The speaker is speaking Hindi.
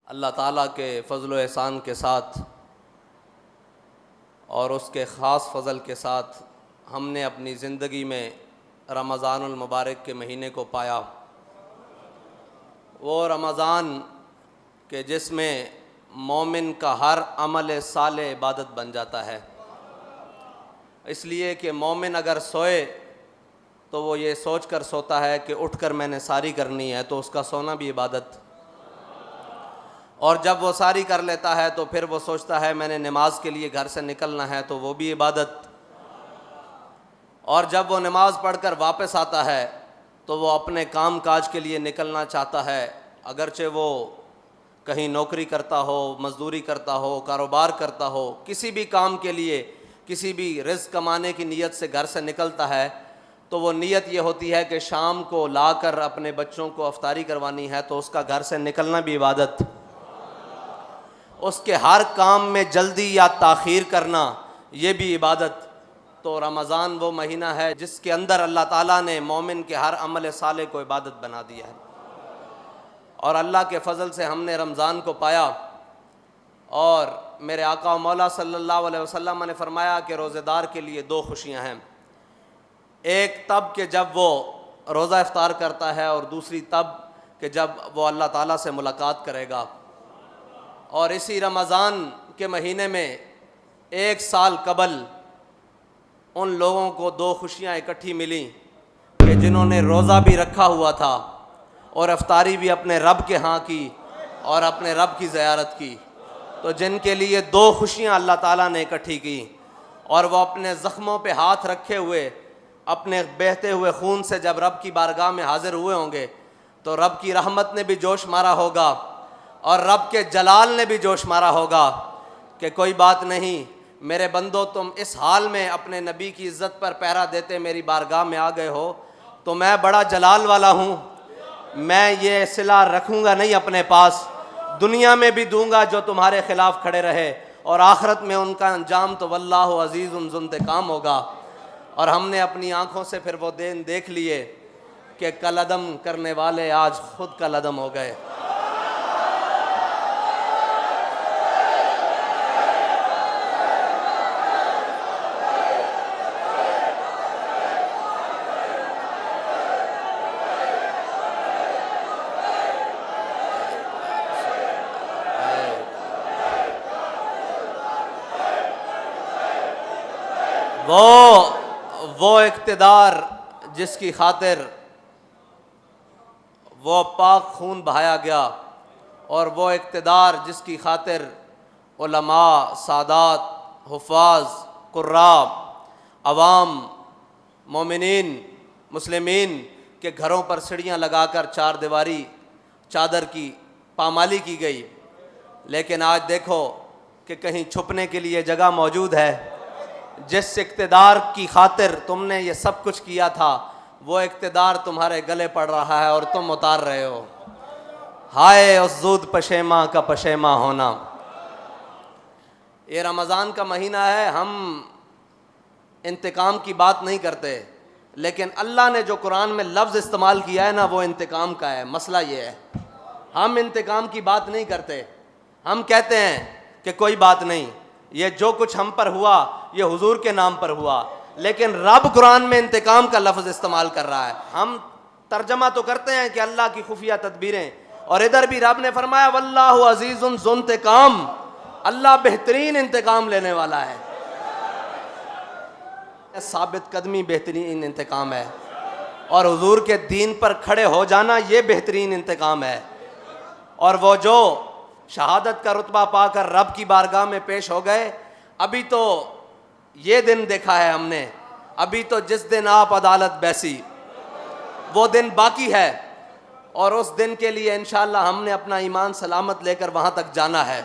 अल्लाह ताला के फ़ज़ल व एहसान के साथ और उसके ख़ास फ़ज़ल के साथ हमने अपनी ज़िंदगी में रमज़ानुल मुबारक के महीने को पाया। वो रमज़ान के जिसमें मोमिन का हर अमल साले इबादत बन जाता है, इसलिए कि मोमिन अगर सोए तो वो ये सोच कर सोता है कि उठकर मैंने सारी करनी है, तो उसका सोना भी इबादत। और जब वो सारी कर लेता है तो फिर वो सोचता है मैंने नमाज के लिए घर से निकलना है, तो वो भी इबादत। और जब वो नमाज़ पढ़कर वापस आता है तो वो अपने काम काज के लिए निकलना चाहता है, अगरचे वो कहीं नौकरी करता हो, मज़दूरी करता हो, कारोबार करता हो, किसी भी काम के लिए, किसी भी रिज़्क़ कमाने की नीयत से घर से निकलता है, तो वो नीयत ये होती है कि शाम को लाकर अपने बच्चों को अफ्तारी करवानी है, तो उसका घर से निकलना भी इबादत। उसके हर काम में जल्दी या ताख़ीर करना ये भी इबादत। तो रमज़ान वो महीना है जिसके अंदर अल्लाह ताला ने मोमिन के हर अमल साले को इबादत बना दिया है। और अल्लाह के फ़ज़ल से हमने रमज़ान को पाया। और मेरे आका व मौला सल्लल्लाहु अलैहि वसल्लम ने फ़रमाया कि रोज़ेदार के लिए दो खुशियाँ हैं, एक तब कि जब वो रोज़ा इफ्तार करता है, और दूसरी तब कि जब वो अल्लाह ताला से मुलाकात करेगा। और इसी रमज़ान के महीने में एक साल कबल उन लोगों को दो खुशियाँ इकट्ठी मिली कि जिन्होंने रोज़ा भी रखा हुआ था और इफ्तारी भी अपने रब के यहाँ की और अपने रब की ज़ियारत की। तो जिनके लिए दो खुशियाँ अल्लाह ताला ने इकट्ठी की, और वह अपने ज़ख्मों पे हाथ रखे हुए अपने बहते हुए खून से जब रब की बारगाह में हाज़िर हुए होंगे, तो रब की रहमत ने भी जोश मारा होगा और रब के जलाल ने भी जोश मारा होगा कि कोई बात नहीं मेरे बंदो, तुम इस हाल में अपने नबी की इज़्ज़त पर पहरा देते मेरी बारगाह में आ गए हो, तो मैं बड़ा जलाल वाला हूँ, मैं ये सिला रखूँगा नहीं अपने पास, दुनिया में भी दूँगा जो तुम्हारे ख़िलाफ़ खड़े रहे, और आखिरत में उनका अंजाम तो वल्लाहु अज़ीज़ुन ज़ुंतिक़ाम होगा। और हमने अपनी आँखों से फिर वो दिन देख लिए कि कलअदम करने वाले आज खुद कलअदम हो गए। वो इक़्तिदार जिसकी खातिर वो पाक खून बहाया गया, और वो इक़्तिदार जिसकी खातिर उलमा, सादात, हुफ़ाज़, कुर्रा, अवाम, मोमिनीन, मुस्लिमीन के घरों पर सीढ़ियाँ लगाकर चार दीवारी चादर की पामाली की गई। लेकिन आज देखो कि कहीं छुपने के लिए जगह मौजूद है। जिस इक़्तिदार की खातिर तुमने ये सब कुछ किया था, वो इक़्तिदार तुम्हारे गले पड़ रहा है और तुम उतार रहे हो। हाय उस ज़ूद पशेमा का पशेमा होना। ये रमज़ान का महीना है, हम इंतकाम की बात नहीं करते, लेकिन अल्लाह ने जो कुरान में लफ्ज़ इस्तेमाल किया है ना, वो इंतकाम का है। मसला ये है, हम इंतकाम की बात नहीं करते। हम कहते हैं कि कोई बात नहीं, ये जो कुछ हम पर हुआ ये हुजूर के नाम पर हुआ, लेकिन रब कुरान में इंतकाम का लफ्ज़ इस्तेमाल कर रहा है। हम तर्जमा तो करते हैं कि अल्लाह की खुफिया तदबीरें, और इधर भी रब ने फरमाया वल्लाहु अज़ीज़ुन ज़ुंतिक़ाम, अल्लाह बेहतरीन इंतकाम लेने वाला है। साबित कदमी बेहतरीन इंतकाम है, और हुजूर के दीन पर खड़े हो जाना ये बेहतरीन इंतकाम है। और वो जो शहादत का रुतबा पाकर रब की बारगाह में पेश हो गए, अभी तो ये दिन देखा है हमने, अभी तो जिस दिन आप अदालत बैसी वो दिन बाकी है, और उस दिन के लिए इंशाअल्लाह हमने अपना ईमान सलामत लेकर वहाँ तक जाना है।